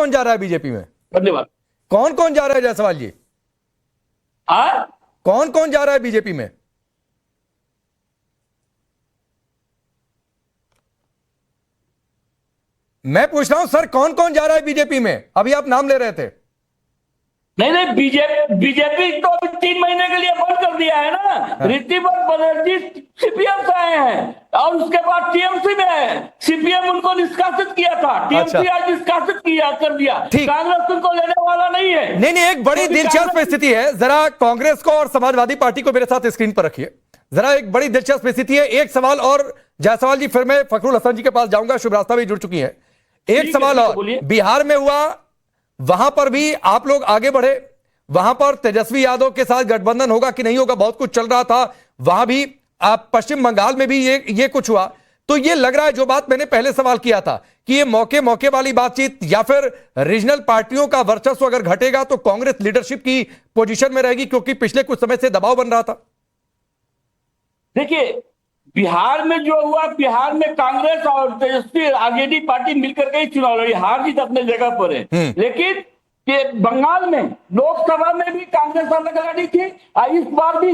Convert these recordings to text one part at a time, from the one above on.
कौन जा रहा है बीजेपी में? धन्यवाद। कौन कौन जा रहा है जायसवाल जी? कौन कौन जा रहा है बीजेपी में? मैं पूछ रहा हूं सर, कौन कौन जा रहा है बीजेपी में? अभी आप नाम ले रहे थे। नहीं, बीजेपी तो अभी 3 महीने के लिए बंद कर दिया है ना। ऋतिपर्थ बनर्जी सीपीएम से आए हैं और उसके बाद टीएमसी में है। सीपीएम उनको निष्कासित किया था, टीएमसी आज निष्कासित कर दिया। कांग्रेस उनको लेने वाला नहीं है। नहीं, एक बड़ी दिलचस्प स्थिति है। जरा कांग्रेस को और समाजवादी पार्टी को मेरे साथ स्क्रीन पर रखिए जरा। एक बड़ी दिलचस्प स्थिति है। एक सवाल और जायसवाल जी, फिर मैं फखरुल हसन जी के पास जाऊंगा। शुभरास्ता भी जुड़ चुकी है। एक सवाल और, बिहार में हुआ, वहां पर भी आप लोग आगे बढ़े, वहां पर तेजस्वी यादव के साथ गठबंधन होगा कि नहीं होगा, बहुत कुछ चल रहा था वहां भी। आप पश्चिम बंगाल में भी ये कुछ हुआ। तो ये लग रहा है, जो बात मैंने पहले सवाल किया था कि ये मौके वाली बातचीत या फिर रीजनल पार्टियों का वर्चस्व अगर घटेगा तो कांग्रेस लीडरशिप की पोजीशन में रहेगी, क्योंकि पिछले कुछ समय से दबाव बन रहा था। देखिए, बिहार में जो हुआ, बिहार में कांग्रेस और तेजस्वी आरजेडी पार्टी मिलकर के ही चुनाव लड़ी। हार जीत अपने जगह पर है। लेकिन ये बंगाल में लोकसभा में भी कांग्रेस अलग लड़ी थी और इस बार भी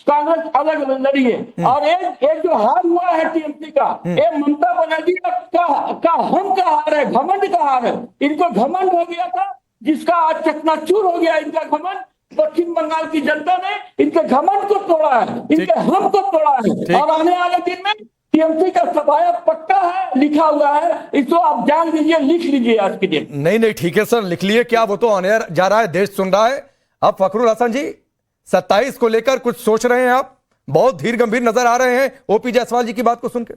कांग्रेस अलग लड़ी है। और एक जो हार हुआ है टीएमसी का, ये ममता बनर्जी का हम का हार है, घमंड का हार है। इनको घमंड हो गया था, जिसका आज चकनाचूर हो गया इनका घमंड। पश्चिम बंगाल की जनता ने इनके घमंड को तोड़ा है, इनके हम को तोड़ा है। और आने वाले दिन में टीएमसी का सफाया पक्का है, लिखा हुआ है। इसको आप जान लीजिए, लिख लीजिए आज के दिन। नहीं ठीक है सर, लिख लिए क्या, वो तो ऑन जा रहा है, देश सुन रहा है। अब फखरुल हसन जी, 27 को लेकर कुछ सोच रहे हैं आप? बहुत धीर गंभीर नजर आ रहे हैं ओपी जायसवाल जी की बात को सुनकर।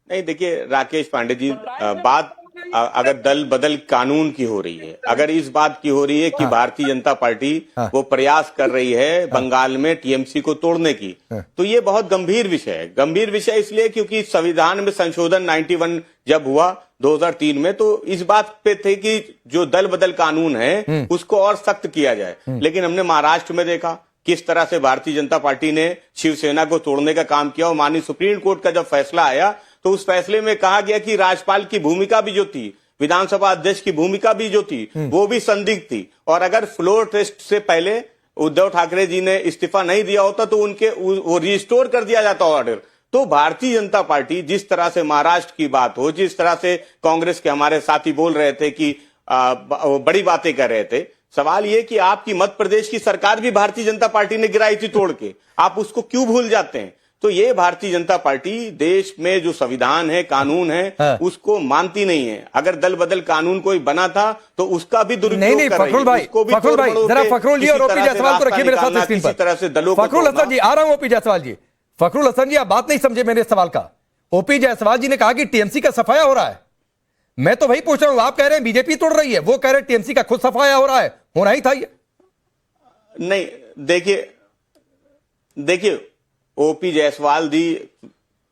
नहीं, देखिए राकेश पांडे जी, बात अगर दल बदल कानून की हो रही है, अगर इस बात की हो रही है कि भारतीय जनता पार्टी वो प्रयास कर रही है बंगाल में टीएमसी को तोड़ने की, तो ये बहुत गंभीर विषय है। गंभीर विषय इसलिए क्योंकि संविधान में संशोधन 91 जब हुआ 2003 में, तो इस बात पे थे कि जो दल बदल कानून है उसको और सख्त किया जाए। लेकिन हमने महाराष्ट्र में देखा किस तरह से भारतीय जनता पार्टी ने शिवसेना को तोड़ने का काम किया। और माननीय सुप्रीम कोर्ट का जब फैसला आया तो उस फैसले में कहा गया कि राज्यपाल की भूमिका भी जो थी, विधानसभा अध्यक्ष की भूमिका भी जो थी, वो भी संदिग्ध थी। और अगर फ्लोर टेस्ट से पहले उद्धव ठाकरे जी ने इस्तीफा नहीं दिया होता तो उनके वो रिस्टोर कर दिया जाता ऑर्डर। तो भारतीय जनता पार्टी, जिस तरह से महाराष्ट्र की बात हो, जिस तरह से कांग्रेस के हमारे साथी बोल रहे थे कि बड़ी बातें कर रहे थे, सवाल ये कि आपकी मध्य प्रदेश की सरकार भी भारतीय जनता पार्टी ने गिराई थी तोड़ के, आप उसको क्यों भूल जाते हैं? तो ये भारतीय जनता पार्टी देश में जो संविधान है, कानून है, उसको मानती नहीं है। अगर दल बदल कानून कोई बना था तो उसका भी दुरुपयोग कर रही है। फखरुल भाई, जरा फखरुल जी और ओपी जायसवाल को रखिए मेरे साथ स्क्रीन पर। तरह से दलों को फखरुल हसन जी, आ रहा हूं ओपी जायसवाल जी। फखरुल हसन जी, आप बात नहीं समझे मेरे सवाल का। ओपी जायसवाल जी ने कहा कि टीएमसी का सफाया हो रहा है। मैं तो वही पूछ रहा हूं, आप कह रहे हैं बीजेपी तोड़ रही है, वो कह रहे हैं टीएमसी का खुद सफाया हो रहा है। होना ही था ये। नहीं, देखिए ओपी जायसवाल जी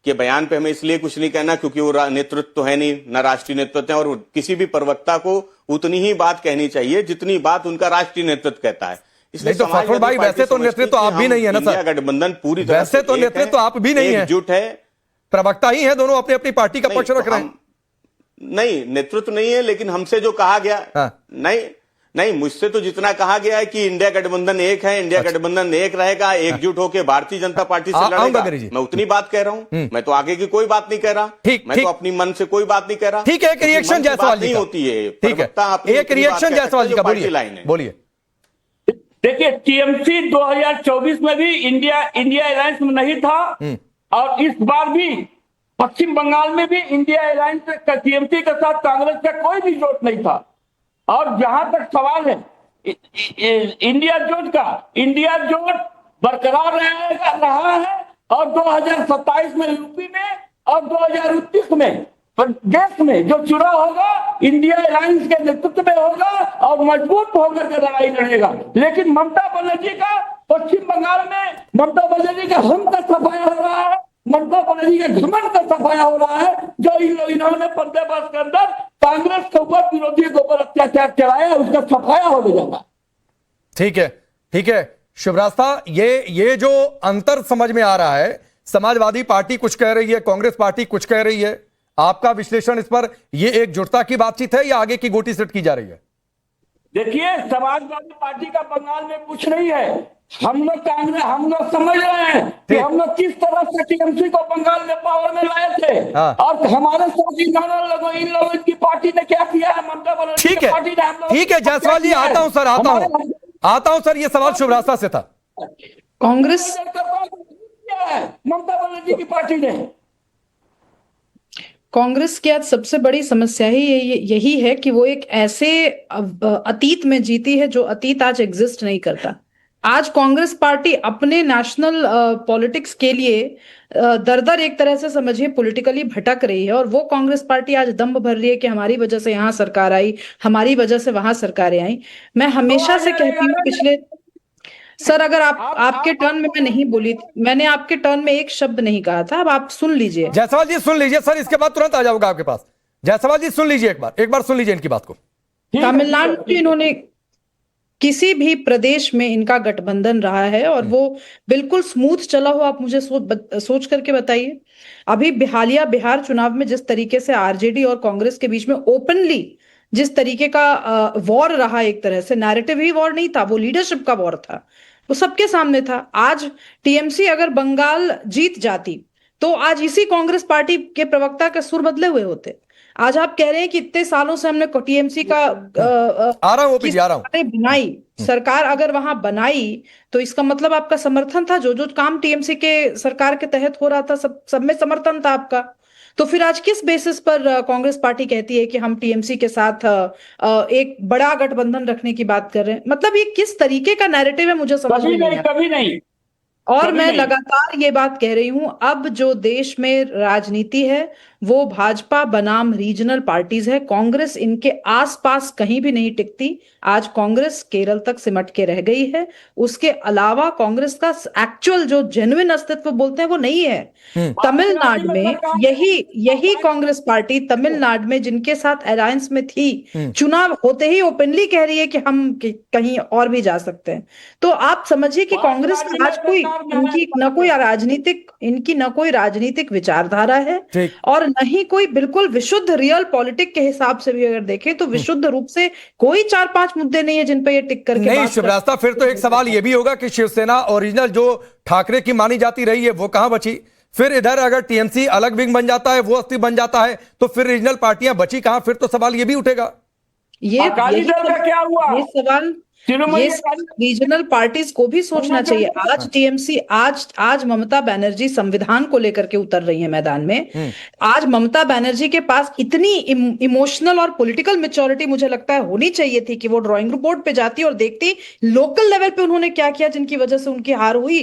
के बयान पे हमें इसलिए कुछ नहीं कहना क्योंकि वो नेतृत्व तो है नहीं, न राष्ट्रीय नेतृत्व है। और किसी भी प्रवक्ता को उतनी ही बात कहनी चाहिए जितनी बात उनका राष्ट्रीय नेतृत्व कहता है। इसलिए तो फखरुल भाई, वैसे तो नेतृत्व आप भी नहीं है ना सर। गठबंधन पूरी तरह वैसे तो नेतृत्व आप भी नहीं है, एकजुट है, प्रवक्ता ही है, दोनों अपनी अपनी पार्टी का पक्ष रख रहे हैं। नहीं, नेतृत्व नहीं है, लेकिन हमसे जो कहा गया, नहीं मुझसे तो जितना कहा गया है कि इंडिया गठबंधन एक है, इंडिया गठबंधन एक रहेगा, एकजुट होकर भारतीय जनता पार्टी से लड़ेगा, मैं उतनी बात कह रहा हूं। मैं तो आगे की कोई बात नहीं कह रहा, मैं तो अपनी मन से कोई बात नहीं कह रहा। ठीक है, एक रिएक्शन जायसवाल जी का होती है। ठीक है, एक रिएक्शन जायसवाल जी का बोलिए। देखिए, टीएमसी 2024 में भी इंडिया अलायंस में नहीं था और इस बार भी पश्चिम बंगाल में भी इंडिया अलायंस टीएमसी के साथ कांग्रेस का कोई भी जोट नहीं था। और जहां तक सवाल है इंडिया जोट बरकरार रहा है। और 2027 में यूपी में और 2029 में देश में जो चुनाव होगा इंडिया अलायंस के नेतृत्व में होगा और मजबूत होकर के लड़ाई लड़ेगा। लेकिन ममता बनर्जी का पश्चिम बंगाल में ममता बनर्जी का हम का सफाया हो रहा है, ममता बनर्जी के घमंड का सफाया हो रहा है। जो इन्होंने 15 वर्ष के अंदर कांग्रेस के ऊपर, विरोधी के ऊपर अत्याचार चलाया, उसका सफाया हो जाएगा। ठीक है शुभरास्ता, ये जो अंतर समझ में आ रहा है, समाजवादी पार्टी कुछ कह रही है, कांग्रेस पार्टी कुछ कह रही है, आपका विश्लेषण इस पर, ये एकजुटता की बातचीत है या आगे की गोटी सेट की जा रही है? देखिए, समाजवादी पार्टी का बंगाल में कुछ नहीं है। हम लोग समझ रहे हैं कि हम लोग किस तरह से टीएमसी को बंगाल में पावर में लाए थे। हाँ। और हमारे साथ इन लोगों की पार्टी ने क्या किया है, ममता बनर्जी ठीक की है, पार्टी ने हम लोगों ठीक है को क्या जायसवाल जी, किया है? आता हूं सर, आता हूं सर, ये सवाल शुभ रास्ता से था। कांग्रेस किया है ममता बनर्जी की पार्टी ने। कांग्रेस की आज सबसे बड़ी समस्या ही यही है कि वो एक ऐसे अतीत में जीती है जो अतीत आज एग्जिस्ट नहीं करता। आज कांग्रेस पार्टी अपने नेशनल पॉलिटिक्स के लिए दर दर एक तरह से समझिए पॉलिटिकली भटक रही है, और वो कांग्रेस पार्टी आज दम्भ भर रही है कि हमारी वजह से यहाँ सरकार आई, हमारी वजह से वहां सरकारें आई। मैं हमेशा से कहती हूँ पिछले सर, अगर आपके टर्न में मैं नहीं बोली, मैंने आपके टर्न में एक शब्द नहीं कहा था, अब आप सुन लीजिए। जायसवाल जी सुन लीजिए सर, इसके बाद तुरंत आ जाऊंगा आपके पास। जायसवाल जी सुन लीजिए, एक बार सुन लीजिए इनकी बात को। तमिलनाडु में इन्होंने किसी भी प्रदेश में इनका गठबंधन रहा है और वो बिल्कुल स्मूथ चला हो, आप मुझे सोच करके बताइए। अभी बिहार चुनाव में जिस तरीके से आरजेडी और कांग्रेस के बीच में ओपनली जिस तरीके का वॉर रहा, एक तरह से नैरेटिव ही वॉर नहीं था, वो लीडरशिप का वॉर था, वो सबके सामने था। आज टीएमसी अगर बंगाल जीत जाती तो आज इसी कांग्रेस पार्टी के प्रवक्ता के सुर बदले हुए होते। आज आप कह रहे हैं कि इतने सालों से हमने टीएमसी का आ रहा हूं ओपी जी, आ रहा हूं। बनाई सरकार, अगर वहां बनाई तो इसका मतलब आपका समर्थन था, जो जो काम टीएमसी के सरकार के तहत हो रहा था सब में समर्थन था आपका। तो फिर आज किस बेसिस पर कांग्रेस पार्टी कहती है कि हम टीएमसी के साथ एक बड़ा गठबंधन रखने की बात कर रहे हैं? मतलब ये किस तरीके का नैरेटिव है, मुझे समझ में नहीं आता। कभी नहीं। और मैं लगातार ये बात कह रही हूं, अब जो देश में राजनीति है वो भाजपा बनाम रीजनल पार्टीज है। कांग्रेस इनके आसपास कहीं भी नहीं टिकती। आज कांग्रेस केरल तक सिमट के रह गई है। उसके अलावा कांग्रेस का एक्चुअल जो जेन्युइन अस्तित्व बोलते हैं वो नहीं है। तमिलनाडु में यही कांग्रेस पार्टी तमिलनाडु में जिनके साथ अलायंस में थी, चुनाव होते ही ओपनली कह रही है कि हम कहीं और भी जा सकते हैं। तो आप समझिए कि कांग्रेस आज इनकी न कोई राजनीतिक विचारधारा है और न ही कोई बिल्कुल विशुद्ध रियल पॉलिटिक के हिसाब से भी अगर देखें तो विशुद्ध रूप से कोई 4-5 मुद्दे नहीं है जिन पे ये टिक करके नहीं। शिवरास्ता, फिर तो एक सवाल ये भी होगा कि शिवसेना ओरिजिनल जो ठाकरे की मानी जाती रही है वो कहां बची? फिर इधर अगर टीएमसी अलग विंग बन जाता है, वो अस्थि बन जाता है, तो फिर रीजनल पार्टियां बची कहां? फिर तो सवाल ये भी उठेगा, ये क्या हुआ? ये सवाल रीजनल पार्टीज को भी सोचना चाहिए। आज टीएमसी आज ममता बनर्जी संविधान को लेकर के उतर रही है मैदान में। आज ममता बनर्जी के पास इतनी इमोशनल और पॉलिटिकल मैच्योरिटी मुझे लगता है होनी चाहिए थी कि वो ड्राइंग बोर्ड पे जाती और देखती लोकल लेवल पे उन्होंने क्या किया जिनकी वजह से उनकी हार हुई।